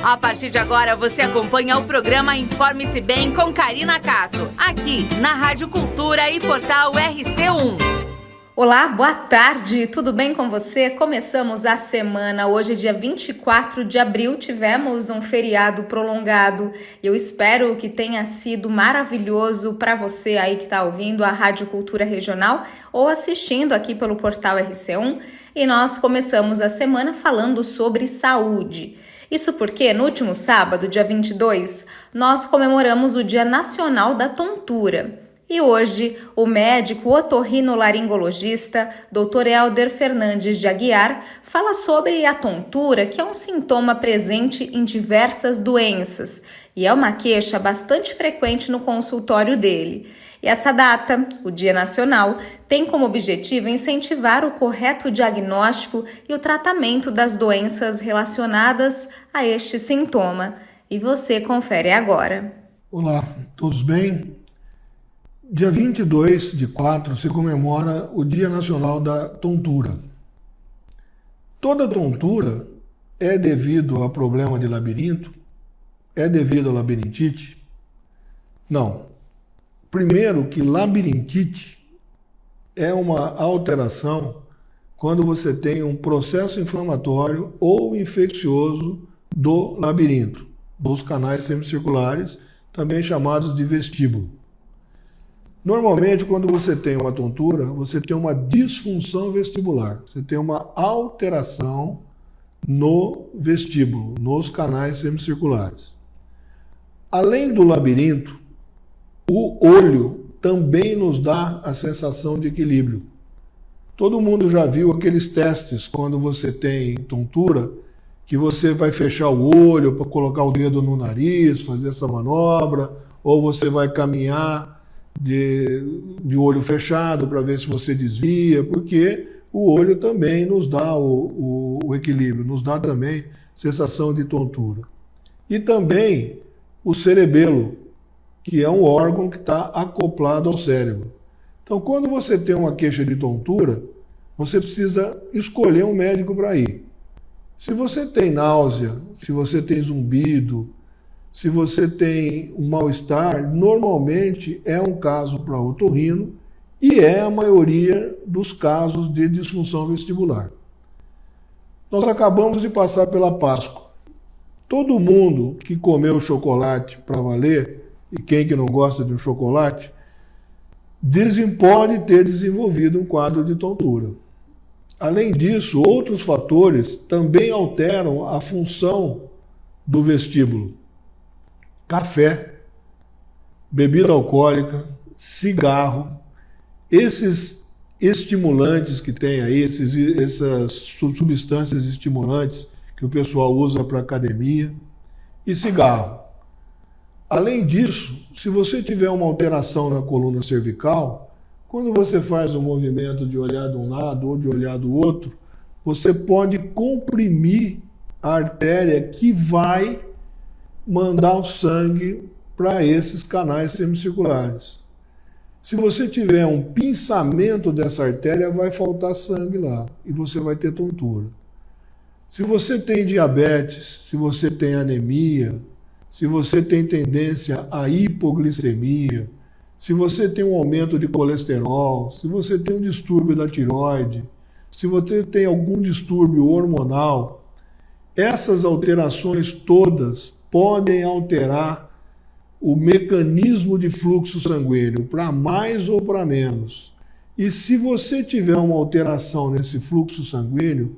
A partir de agora, você acompanha o programa Informe-se Bem com Karina Cato, aqui na Rádio Cultura e Portal RC1. Olá, boa tarde, tudo bem com você? Começamos a semana, hoje dia 24 de abril, tivemos um feriado prolongado e eu espero que tenha sido maravilhoso para você aí que está ouvindo a Rádio Cultura Regional ou assistindo aqui pelo Portal RC1 e nós começamos a semana falando sobre saúde. Isso porque no último sábado, dia 22, nós comemoramos o Dia Nacional da Tontura. E hoje, o médico otorrinolaringologista Dr. Helder Fernandes de Aguiar fala sobre a tontura, que é um sintoma presente em diversas doenças e é uma queixa bastante frequente no consultório dele. E essa data, o Dia Nacional, tem como objetivo incentivar o correto diagnóstico e o tratamento das doenças relacionadas a este sintoma. E você confere agora. Olá, todos bem? Dia 22/4 se comemora o Dia Nacional da Tontura. Toda tontura é devido a problema de labirinto? É devido a labirintite? Não. Primeiro que labirintite é uma alteração quando você tem um processo inflamatório ou infeccioso do labirinto, dos canais semicirculares, também chamados de vestíbulo. Normalmente, quando você tem uma tontura, você tem uma disfunção vestibular, você tem uma alteração no vestíbulo, nos canais semicirculares. Além do labirinto, o olho também nos dá a sensação de equilíbrio. Todo mundo já viu aqueles testes quando você tem tontura, que você vai fechar o olho para colocar o dedo no nariz, fazer essa manobra, ou você vai caminhar de olho fechado para ver se você desvia, porque o olho também nos dá o equilíbrio, nos dá também sensação de tontura. E também o cerebelo, que é um órgão que está acoplado ao cérebro. Então, quando você tem uma queixa de tontura, você precisa escolher um médico para ir. Se você tem náusea, se você tem zumbido, se você tem um mal-estar, normalmente é um caso para otorrino e é a maioria dos casos de disfunção vestibular. Nós acabamos de passar pela Páscoa. Todo mundo que comeu chocolate para valer, e quem que não gosta de um chocolate, pode ter desenvolvido um quadro de tontura. Além disso, outros fatores também alteram a função do vestíbulo. Café, bebida alcoólica, cigarro, esses estimulantes que tem aí, essas substâncias estimulantes que o pessoal usa para academia, e cigarro. Além disso, se você tiver uma alteração na coluna cervical, quando você faz um movimento de olhar de um lado ou de olhar do outro, você pode comprimir a artéria que vai mandar o sangue para esses canais semicirculares. Se você tiver um pinçamento dessa artéria, vai faltar sangue lá e você vai ter tontura. Se você tem diabetes, se você tem anemia, se você tem tendência à hipoglicemia, se você tem um aumento de colesterol, se você tem um distúrbio da tireoide, se você tem algum distúrbio hormonal, essas alterações todas podem alterar o mecanismo de fluxo sanguíneo para mais ou para menos. E se você tiver uma alteração nesse fluxo sanguíneo,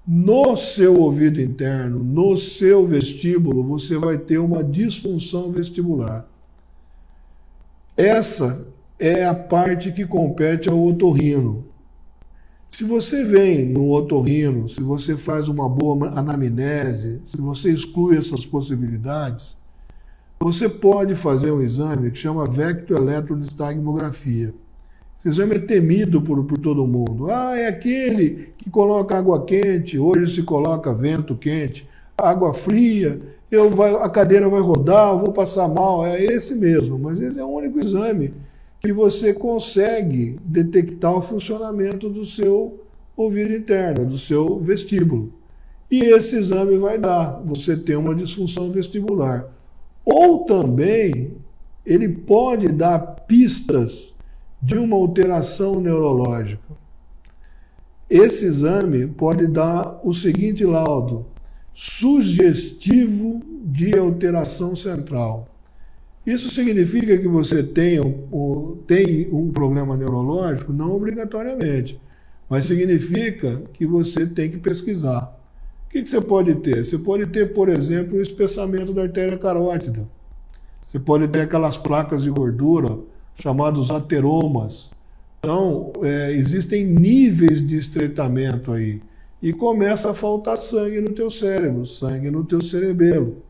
no seu ouvido interno, no seu vestíbulo, você vai ter uma disfunção vestibular. Essa é a parte que compete ao otorrino. Se você vem no otorrino, se você faz uma boa anamnese, se você exclui essas possibilidades, você pode fazer um exame que chama vectoeletroestagmografia. Esse exame é temido por todo mundo. É aquele que coloca água quente, hoje se coloca vento quente, água fria, a cadeira vai rodar, eu vou passar mal. É esse mesmo, mas esse é o único exame que você consegue detectar o funcionamento do seu ouvido interno, do seu vestíbulo. e esse exame vai dar, você tem uma disfunção vestibular. Ou também, ele pode dar pistas de uma alteração neurológica. Esse exame pode dar o seguinte laudo: sugestivo de alteração central. Isso significa que você tem um problema neurológico? Não obrigatoriamente, mas significa que você tem que pesquisar. O que você pode ter? Você pode ter, por exemplo, o espessamento da artéria carótida. Você pode ter aquelas placas de gordura chamados ateromas. Então, existem níveis de estreitamento aí. E começa a faltar sangue no teu cérebro, sangue no teu cerebelo.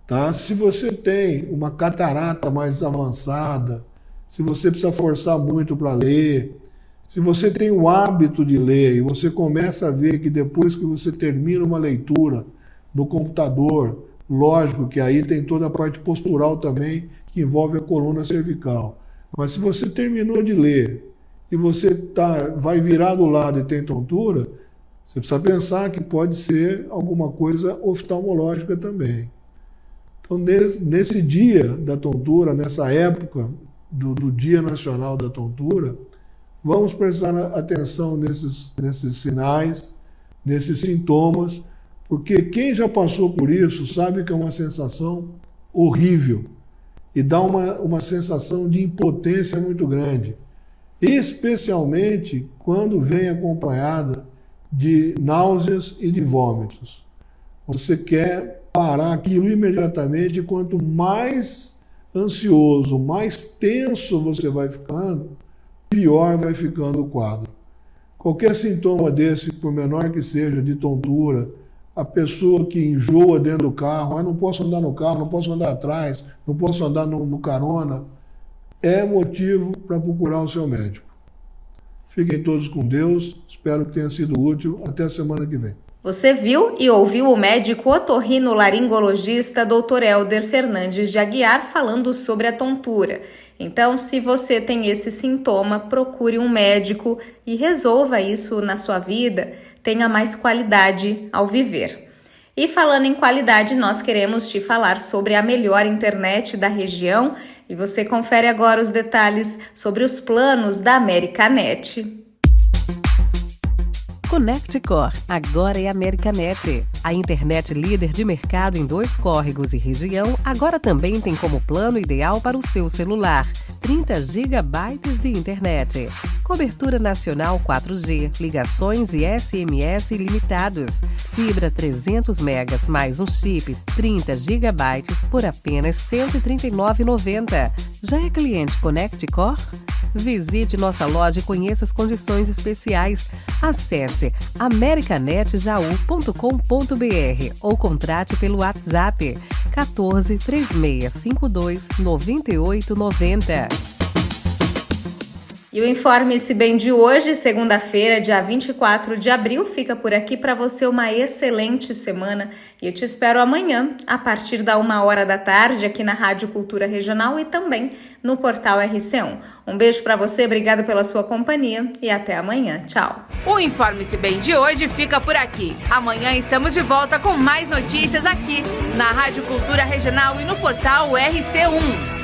Tá? Se você tem uma catarata mais avançada, se você precisa forçar muito para ler, se você tem o hábito de ler e você começa a ver que depois que você termina uma leitura no computador, lógico que aí tem toda a parte postural também, que envolve a coluna cervical. Mas se você terminou de ler e você vai virar do lado e tem tontura, você precisa pensar que pode ser alguma coisa oftalmológica também. Então, nesse dia da tontura, nessa época do Dia Nacional da Tontura, vamos prestar atenção nesses sinais, nesses sintomas, porque quem já passou por isso sabe que é uma sensação horrível e dá uma sensação de impotência muito grande, especialmente quando vem acompanhada de náuseas e de vômitos. Você quer parar aquilo imediatamente, e quanto mais ansioso, mais tenso você vai ficando, pior vai ficando o quadro. Qualquer sintoma desse, por menor que seja, de tontura, a pessoa que enjoa dentro do carro, não posso andar no carro, não posso andar atrás, não posso andar no carona, é motivo para procurar o seu médico. Fiquem todos com Deus, espero que tenha sido útil. Até a semana que vem. Você viu e ouviu o médico otorrinolaringologista Dr. Helder Fernandes de Aguiar falando sobre a tontura. Então, se você tem esse sintoma, procure um médico e resolva isso na sua vida, tenha mais qualidade ao viver. E falando em qualidade, nós queremos te falar sobre a melhor internet da região e você confere agora os detalhes sobre os planos da Americanet. ConnectCore, agora é Americanet. A internet líder de mercado em 2 córregos e região, agora também tem como plano ideal para o seu celular. 30 GB de internet. Cobertura nacional 4G, ligações e SMS ilimitados. Fibra 300 megas mais um chip, 30 GB por apenas R$ 139,90. Já é cliente ConnectCore? Visite nossa loja e conheça as condições especiais. Acesse americanetjaú.com.br ou contrate pelo WhatsApp 14 3652 9890. E o Informe-se Bem de hoje, segunda-feira, dia 24 de abril, fica por aqui para você uma excelente semana. E eu te espero amanhã, a partir da 1h da tarde, aqui na Rádio Cultura Regional e também no portal RC1. Um beijo para você, obrigado pela sua companhia e até amanhã. Tchau. O Informe-se Bem de hoje fica por aqui. Amanhã estamos de volta com mais notícias aqui na Rádio Cultura Regional e no portal RC1.